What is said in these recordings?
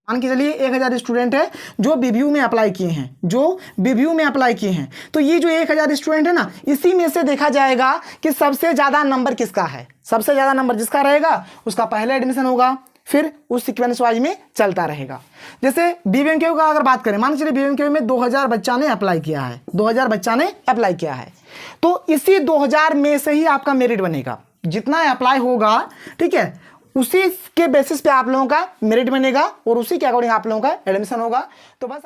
मान के चलिए 1000 स्टूडेंट है जो बीबीयू में अप्लाई किए हैं, तो ये जो 1000 स्टूडेंट है ना, इसी में से देखा जाएगा कि सबसे ज़्यादा नंबर किसका है। सबसे ज़्यादा नंबर जिसका रहेगा उसका पहले एडमिशन होगा, फिर उस सीक्वेंस वाइज में चलता रहेगा। जैसे बीबीएमकेयू का अगर बात करें, मान के चलिए बीबीएमकेयू में 2000 बच्चा ने अप्लाई किया है, तो इसी 2000 में से ही आपका मेरिट बनेगा। जितना अप्लाई होगा, ठीक है, उसी के बेसिस पे आप लोगों का मेरिट बनेगा और उसी के अकॉर्डिंग आप लोगों का एडमिशन होगा। तो बस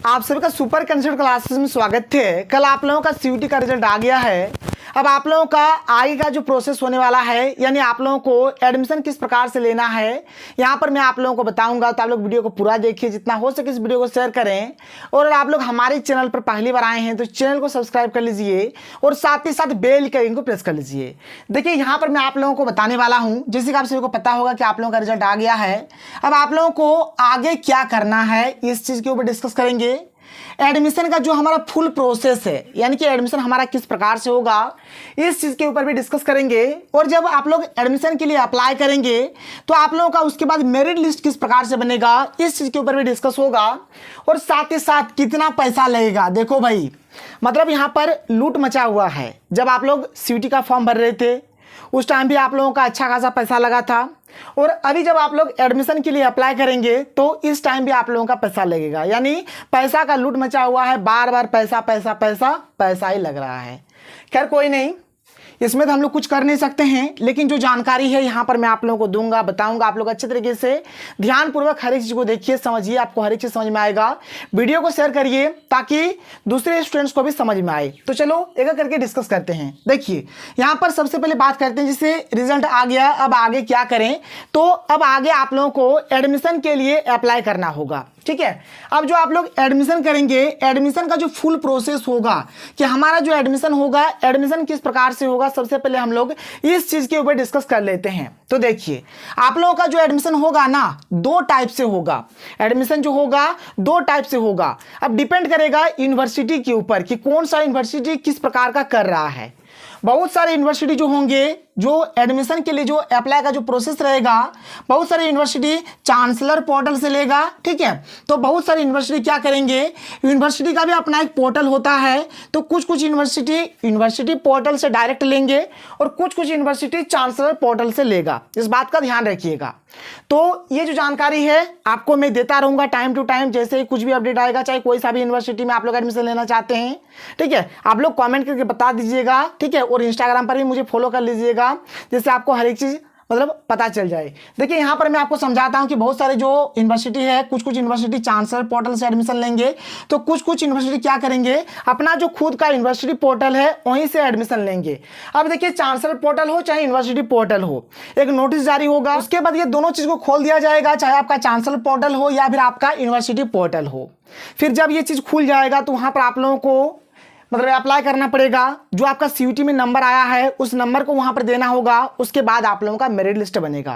आप सभी का सुपर कंसेप्ट क्लासेस में स्वागत थे। कल आप लोगों का सीयूटी का रिजल्ट आ गया है। अब आप लोगों का आगे का जो प्रोसेस होने वाला है, यानी आप लोगों को एडमिशन किस प्रकार से लेना है, यहाँ पर मैं आप लोगों को बताऊंगा। तो आप लोग वीडियो को पूरा देखिए, जितना हो सके इस वीडियो को शेयर करें। और अगर आप लोग हमारे चैनल पर पहली बार आए हैं तो चैनल को सब्सक्राइब कर लीजिए और साथ ही साथ बेल के आइकन को प्रेस कर लीजिए। देखिए यहाँ पर मैं आप लोगों को बताने वाला हूँ, जैसे कि आप सभी को पता होगा कि आप लोगों का रिजल्ट आ गया है। अब आप लोगों को आगे क्या करना है इस चीज़ के ऊपर डिस्कस करेंगे। एडमिशन का जो हमारा फुल प्रोसेस है, यानी कि एडमिशन हमारा किस प्रकार से होगा, इस चीज़ के ऊपर भी डिस्कस करेंगे। और जब आप लोग एडमिशन के लिए अप्लाई करेंगे तो आप लोगों का उसके बाद मेरिट लिस्ट किस प्रकार से बनेगा, इस चीज़ के ऊपर भी डिस्कस होगा। और साथ ही साथ कितना पैसा लगेगा। देखो भाई, मतलब यहाँ पर लूट मचा हुआ है। जब आप लोग सीयूटी का फॉर्म भर रहे थे उस टाइम भी आप लोगों का अच्छा खासा पैसा लगा था, और अभी जब आप लोग एडमिशन के लिए अप्लाई करेंगे तो इस टाइम भी आप लोगों का पैसा लगेगा। यानी पैसा का लूट मचा हुआ है, बार बार पैसा पैसा पैसा पैसा ही लग रहा है। खैर कोई नहीं, इसमें तो हम लोग कुछ कर नहीं सकते हैं, लेकिन जो जानकारी है यहाँ पर मैं आप लोगों को दूंगा, बताऊंगा। आप लोग अच्छे तरीके से ध्यानपूर्वक हर एक चीज़ को देखिए, समझिए, आपको हर एक चीज़ समझ में आएगा। वीडियो को शेयर करिए ताकि दूसरे स्टूडेंट्स को भी समझ में आए। तो चलो एक एक करके डिस्कस करते हैं। देखिए यहाँ पर सबसे पहले बात करते हैं, जैसे रिजल्ट आ गया, अब आगे क्या करें। तो अब आगे आप लोगों को एडमिशन के लिए अप्लाई करना होगा, ठीक है। अब जो आप लोग एडमिशन करेंगे, एडमिशन का जो फुल प्रोसेस होगा कि हमारा जो एडमिशन होगा, एडमिशन किस प्रकार से होगा, सबसे पहले हम लोग इस चीज के ऊपर डिस्कस कर लेते हैं। तो देखिए आप लोगों का जो एडमिशन होगा ना, दो टाइप से होगा। एडमिशन जो होगा दो टाइप से होगा। अब डिपेंड करेगा यूनिवर्सिटी के ऊपर कि कौन सा यूनिवर्सिटी किस प्रकार का कर रहा है। बहुत सारे यूनिवर्सिटी जो होंगे, जो एडमिशन के लिए जो अप्लाई का जो प्रोसेस रहेगा, बहुत सारी यूनिवर्सिटी चांसलर पोर्टल से लेगा, ठीक है। तो बहुत सारी यूनिवर्सिटी क्या करेंगे, यूनिवर्सिटी का भी अपना एक पोर्टल होता है। तो कुछ कुछ यूनिवर्सिटी पोर्टल से डायरेक्ट लेंगे और कुछ कुछ यूनिवर्सिटी चांसलर पोर्टल से लेगा। इस बात का ध्यान रखिएगा। तो ये जो जानकारी है आपको मैं देता रहूँगा टाइम टू टाइम, जैसे ही कुछ भी अपडेट आएगा, चाहे कोई सा भी यूनिवर्सिटी में आप लोग एडमिशन लेना चाहते हैं, ठीक है, आप लोग कमेंट करके बता दीजिएगा, ठीक है। और इंस्टाग्राम पर भी मुझे फॉलो कर लीजिएगा, जिससे आपको हर एक चीज़ मतलब पता चल जाए। देखिए यहाँ पर मैं आपको समझाता हूँ कि बहुत सारे जो यूनिवर्सिटी है, कुछ कुछ यूनिवर्सिटी चांसलर पोर्टल से एडमिशन लेंगे, तो कुछ कुछ यूनिवर्सिटी क्या करेंगे, अपना जो खुद का यूनिवर्सिटी पोर्टल है वहीं से एडमिशन लेंगे। अब देखिए चांसलर पोर्टल हो चाहे यूनिवर्सिटी पोर्टल हो, एक नोटिस जारी होगा, उसके बाद ये दोनों चीज़ को खोल दिया जाएगा, चाहे आपका चांसलर पोर्टल हो या फिर आपका यूनिवर्सिटी पोर्टल हो। फिर जब ये चीज़ खुल जाएगा तो वहाँ पर आप लोगों को मतलब अप्लाई करना पड़ेगा। जो आपका सीयूटी में नंबर आया है उस नंबर को वहां पर देना होगा। उसके बाद आप लोगों का मेरिट लिस्ट बनेगा।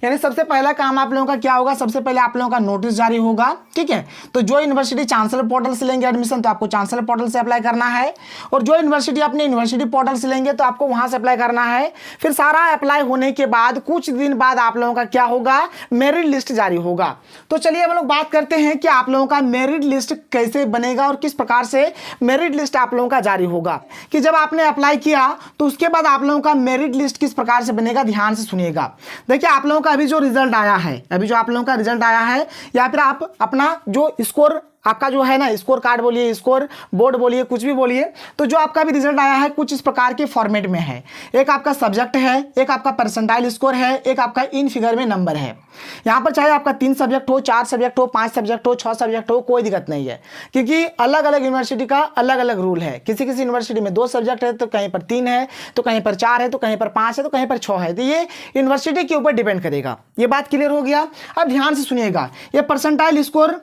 यानी सबसे पहला काम आप लोगों का क्या होगा, सबसे पहले आप लोगों का नोटिस जारी होगा, ठीक है। तो जो यूनिवर्सिटी चांसलर पोर्टल से लेंगे एडमिशन, तो आपको चांसलर पोर्टल से अप्लाई करना है। और जो यूनिवर्सिटी अपने यूनिवर्सिटी पोर्टल से लेंगे तो आपको वहां से अप्लाई करना है। फिर सारा अप्लाई होने के बाद कुछ दिन बाद आप लोगों का क्या होगा, मेरिट लिस्ट जारी होगा। तो चलिए हम लोग बात करते हैं कि आप लोगों का मेरिट लिस्ट कैसे बनेगा और किस प्रकार से मेरिट लिस्ट आप लोगों का जारी होगा। कि जब आपने अप्लाई किया तो उसके बाद आप लोगों का मेरिट लिस्ट किस प्रकार से बनेगा, ध्यान से सुनिएगा। देखिए आप लोगों का अभी जो रिजल्ट आया है, या फिर आप अपना जो स्कोर आपका जो है ना, स्कोर कार्ड बोलिए, स्कोर बोर्ड बोलिए, कुछ भी बोलिए, तो जो आपका भी रिजल्ट आया है कुछ इस प्रकार के फॉर्मेट में है। एक आपका सब्जेक्ट है, एक आपका परसेंटाइल स्कोर है, एक आपका इन फिगर में नंबर है। यहाँ पर चाहे आपका 3 सब्जेक्ट हो, 4 सब्जेक्ट हो, 5 सब्जेक्ट हो, 6 सब्जेक्ट हो, कोई दिक्कत नहीं है, क्योंकि अलग अलग यूनिवर्सिटी का अलग अलग रूल है। किसी किसी यूनिवर्सिटी में 2 सब्जेक्ट है, तो कहीं पर 3 है, तो कहीं पर 4 है, तो कहीं पर 5 है, तो कहीं पर 6 है। तो ये यूनिवर्सिटी के ऊपर डिपेंड करेगा। ये बात क्लियर हो गया। अब ध्यान से सुनिएगा, ये परसेंटाइल स्कोर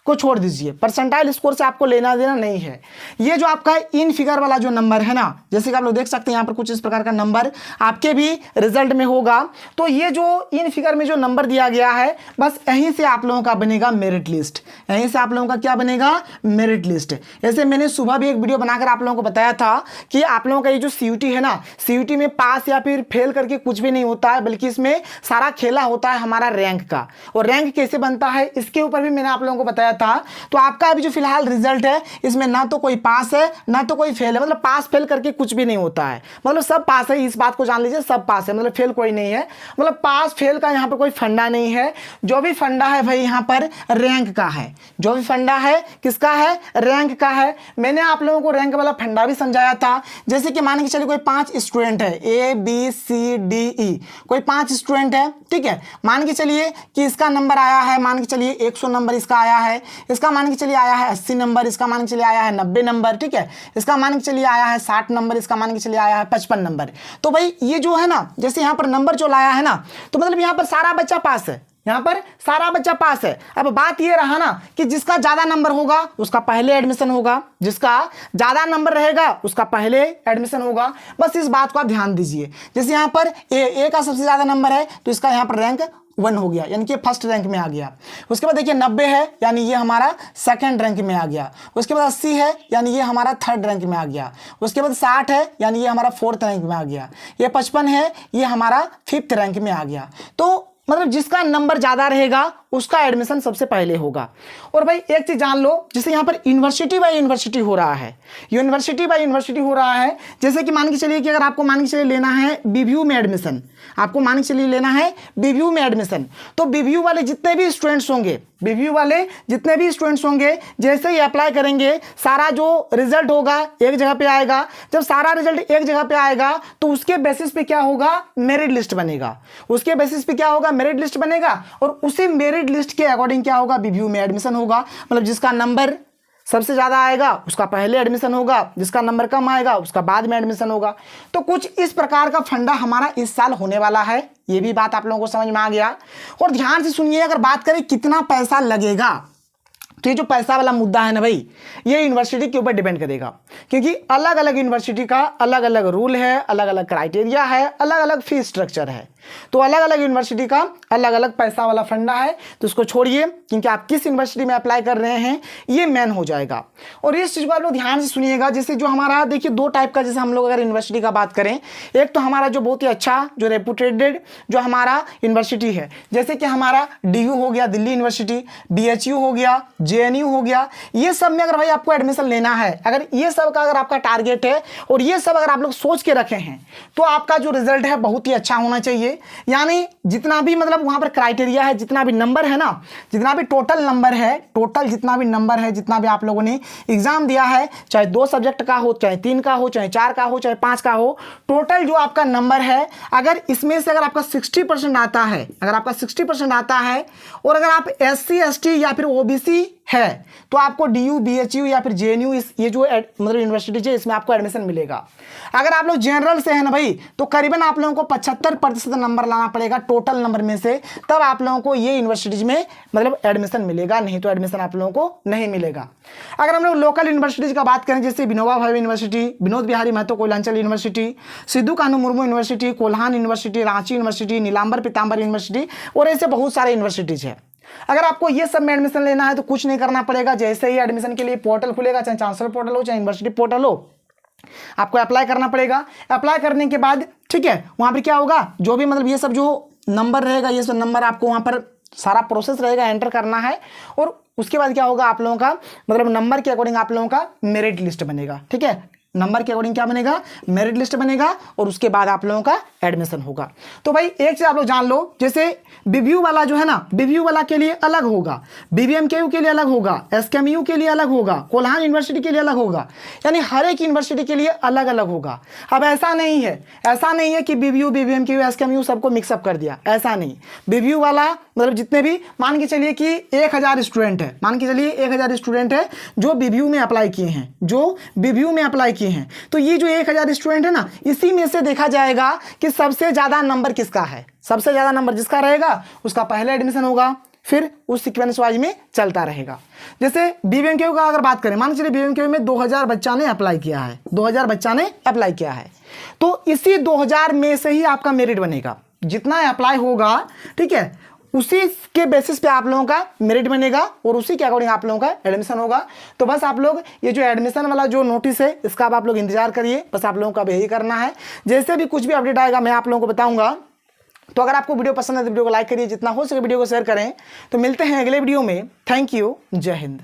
को छोड़ दीजिए, परसेंटाइल स्कोर से आपको लेना देना नहीं है। ये जो आपका इन फिगर वाला जो नंबर है ना, जैसे कि आप लोग देख सकते हैं यहाँ पर कुछ इस प्रकार का नंबर आपके भी रिजल्ट में होगा। तो ये जो इन फिगर में जो नंबर दिया गया है, बस यहीं से आप लोगों का बनेगा मेरिट लिस्ट। यहीं से आप लोगों का क्या बनेगा, मेरिट लिस्ट। जैसे मैंने सुबह भी एक वीडियो बनाकर आप लोगों को बताया था कि आप लोगों का ये जो सीयूटी है ना, सीयूटी में पास या फिर फेल करके कुछ भी नहीं होता है, बल्कि इसमें सारा खेला होता है हमारा रैंक का। और रैंक कैसे बनता है इसके ऊपर भी मैंने आप लोगों को बताया था। तो आपका अभी जो फिलहाल रिजल्ट है, इसमें ना तो कोई पास है ना तो कोई फेल है, मतलब पास फेल करके कुछ भी नहीं होता है, मतलब सब पास है। इस बात को जान लीजिए, सब पास है, मतलब फेल कोई नहीं है। मतलब पास फेल का यहाँ पर कोई फंडा नहीं है। जो भी फंडा है भाई यहाँ पर रैंक का है। जो भी फंडा है किसका है, रैंक का है। मैंने आप लोगों को रैंक वाला फंडा भी समझाया था। जैसे कि मान के चलिए कोई 5 स्टूडेंट है, ABCDE, कोई 5 स्टूडेंट है, ठीक है। मान के चलिए कि इसका नंबर आया है, मान के चलिए 100 नंबर इसका आया है, इसका मान के चलिए आया है 80 नंबर, इसका मान के चलिए आया है 90 नंबर, ठीक है। इसका मान के चलिए आया है 60 नंबर, इसका मान के चलिए आया है 55 नंबर। तो भाई ये जो है ना, जैसे यहाँ पर नंबर जो लाया है ना, तो मतलब यहाँ पर सारा बच्चा पास है, यहाँ पर सारा बच्चा पास है। अब बात ये रहा ना कि जिसका ज्यादा नंबर होगा उसका पहले एडमिशन होगा, जिसका ज्यादा नंबर रहेगा उसका पहले एडमिशन होगा। बस इस बात को आप ध्यान दीजिए। जैसे यहाँ पर ए का सबसे ज्यादा नंबर है तो इसका यहाँ पर रैंक 1 हो गया, यानी कि फर्स्ट रैंक में आ गया। उसके बाद देखिए 90 है, यानी ये हमारा सेकंड रैंक में आ गया। उसके बाद 80 है, यानी ये हमारा थर्ड रैंक में आ गया। उसके बाद 60 है, यानी ये हमारा फोर्थ रैंक में आ गया। ये 55 है, ये हमारा फिफ्थ रैंक में आ गया। तो मतलब जिसका नंबर ज्यादा रहेगा उसका एडमिशन सबसे पहले होगा। और भाई एक चीज जान लो, जैसे यहाँ पर यूनिवर्सिटी बाय यूनिवर्सिटी हो रहा है, यूनिवर्सिटी बाय यूनिवर्सिटी हो रहा है। जैसे कि मान के चलिए कि अगर आपको मान के चलिए लेना है बीबीयू में एडमिशन, आपको मान के चलिए लेना है बीबीयू में एडमिशन, तो बीबीयू वाले जितने भी स्टूडेंट्स होंगे, बीबीयू वाले जितने भी स्टूडेंट्स होंगे, जैसे ही अप्लाई करेंगे सारा जो रिजल्ट होगा एक जगह पे आएगा। जब सारा रिजल्ट एक जगह पे आएगा तो उसके बेसिस पे क्या होगा, मेरिट लिस्ट बनेगा। उसके बेसिस पे क्या होगा, मेरिट लिस्ट बनेगा। और उसी मेरिट लिस्ट के अकॉर्डिंग क्या होगा, बीबीयू में एडमिशन होगा। मतलब जिसका नंबर सबसे ज्यादा आएगा उसका पहले एडमिशन होगा, जिसका नंबर कम आएगा उसका बाद में एडमिशन होगा। तो कुछ इस प्रकार का फंडा हमारा इस साल होने वाला है। ये भी बात आप लोगों को समझ में आ गया। और ध्यान से सुनिए, अगर बात करें कितना पैसा लगेगा, तो ये जो पैसा वाला मुद्दा है ना भाई, ये यूनिवर्सिटी के ऊपर डिपेंड करेगा, क्योंकि अलग अलग यूनिवर्सिटी का अलग अलग रूल है, अलग अलग क्राइटेरिया है, अलग अलग फीस स्ट्रक्चर है। तो अलग अलग यूनिवर्सिटी का अलग अलग पैसा वाला फंडा है। तो इसको छोड़िए, क्योंकि आप किस यूनिवर्सिटी में अप्लाई कर रहे हैं ये मेन हो जाएगा। और इस चीज़ को आप लोग ध्यान से सुनिएगा। जैसे जो हमारा देखिए 2 टाइप का, जैसे हम लोग अगर यूनिवर्सिटी का बात करें, एक तो हमारा जो बहुत ही अच्छा जो रेपुटेटेड जो हमारा यूनिवर्सिटी है, जैसे कि हमारा DU हो गया, दिल्ली यूनिवर्सिटी, BHU हो गया, JNU हो गया। ये सब में अगर भाई आपको एडमिशन लेना है, अगर ये सब का अगर आपका टारगेट है और ये सब अगर आप लोग सोच के रखे हैं, तो आपका जो रिजल्ट है बहुत ही अच्छा होना चाहिए। यानी जितना भी मतलब वहां पर क्राइटेरिया है, जितना भी नंबर है ना, जितना भी टोटल नंबर है, टोटल जितना भी नंबर है, जितना भी आप लोगों ने एग्जाम दिया है, चाहे 2 सब्जेक्ट का हो, चाहे 3 का हो, चाहे 4 का हो, चाहे 5 का हो, टोटल जो आपका नंबर है, अगर इसमें से अगर आपका 60% आता है, अगर आपका 60% आता है, और अगर आप SC ST या फिर OBC है, तो आपको DU BHU या फिर JNU ये जो मतलब यूनिवर्सिटी है इसमें आपको एडमिशन मिलेगा। अगर आप लोग जनरल से है ना भाई, तो करीबन आप लोगों को 75% नंबर लाना पड़ेगा टोटल नंबर में से, तब आप लोगों को ये यूनिवर्सिटीज में मतलब एडमिशन मिलेगा, नहीं तो एडमिशन आप लोगों को नहीं मिलेगा। अगर हम लोग लोकल यूनिवर्सिटीज का बात करें, जैसे Vinoba Bhave University, Vinod Bihari Mahato Koyalanchal University, Sidhu Kanhu Murmu University, Kolhan University, Ranchi University, Nilamber Pitamber University, और ऐसे बहुत सारे यूनिवर्सिटीज है। अगर आपको ये सब में एडमिशन लेना है तो कुछ नहीं करना पड़ेगा। जैसे ही एडमिशन के लिए पोर्टल खुलेगा, चाहे चांसलर पोर्टल हो चाहे यूनिवर्सिटी पोर्टल हो, आपको अप्लाई करना पड़ेगा। अप्लाई करने के बाद ठीक है, वहां पर क्या होगा, जो भी मतलब ये सब जो नंबर रहेगा, ये सब नंबर आपको वहां पर सारा प्रोसेस रहेगा, एंटर करना है। और उसके बाद क्या होगा, आप लोगों का मतलब नंबर के अकॉर्डिंग आप लोगों का मेरिट लिस्ट बनेगा। ठीक है, नंबर के अकॉर्डिंग क्या बनेगा, मेरिट लिस्ट बनेगा, और उसके बाद आप लोगों का एडमिशन होगा। तो भाई एक चीज आप लोग जान लो, जैसे बीबीयू वाला जो है ना, बीबीयू वाला के लिए अलग होगा, BBMKU के लिए अलग होगा, SKMU के लिए अलग होगा, कोल्हान यूनिवर्सिटी के लिए अलग होगा, यानी हर एक यूनिवर्सिटी के लिए अलग अलग होगा। अब ऐसा नहीं है कि BBU BBMKU SKMU सबको मिक्सअप कर दिया, ऐसा नहीं। बीबीयू वाला मतलब जितने भी मान के चलिए कि 1000 स्टूडेंट है, मान के चलिए 1000 स्टूडेंट है जो बीबीयू में अप्लाई किए हैं, जो बीबीयू में अप्लाई किए हैं, तो ये जो 1000 स्टूडेंट है ना, इसी में से देखा जाएगा कि सबसे ज्यादा नंबर किसका है। सबसे ज्यादा नंबर जिसका रहेगा उसका पहले एडमिशन होगा, फिर उस सीक्वेंस वाइज में चलता रहेगा। जैसे BBMQ का अगर बात करें, मान चलिए BBMQ में 2000 बच्चा ने अप्लाई किया है, 2000 बच्चा ने अप्लाई किया है, तो इसी 2000 में से ही आपका मेरिट बनेगा। जितना अप्लाई होगा, ठीक है, उसी के बेसिस पे आप लोगों का मेरिट बनेगा और उसी के अकॉर्डिंग आप लोगों का एडमिशन होगा। तो बस आप लोग ये जो एडमिशन वाला जो नोटिस है इसका आप लोग इंतजार करिए, बस आप लोगों का यही करना है। जैसे भी कुछ भी अपडेट आएगा मैं आप लोगों को बताऊंगा। तो अगर आपको वीडियो पसंद है तो वीडियो को लाइक करिए, जितना हो सके वीडियो को शेयर करें। तो मिलते हैं अगले वीडियो में। थैंक यू, जय हिंद।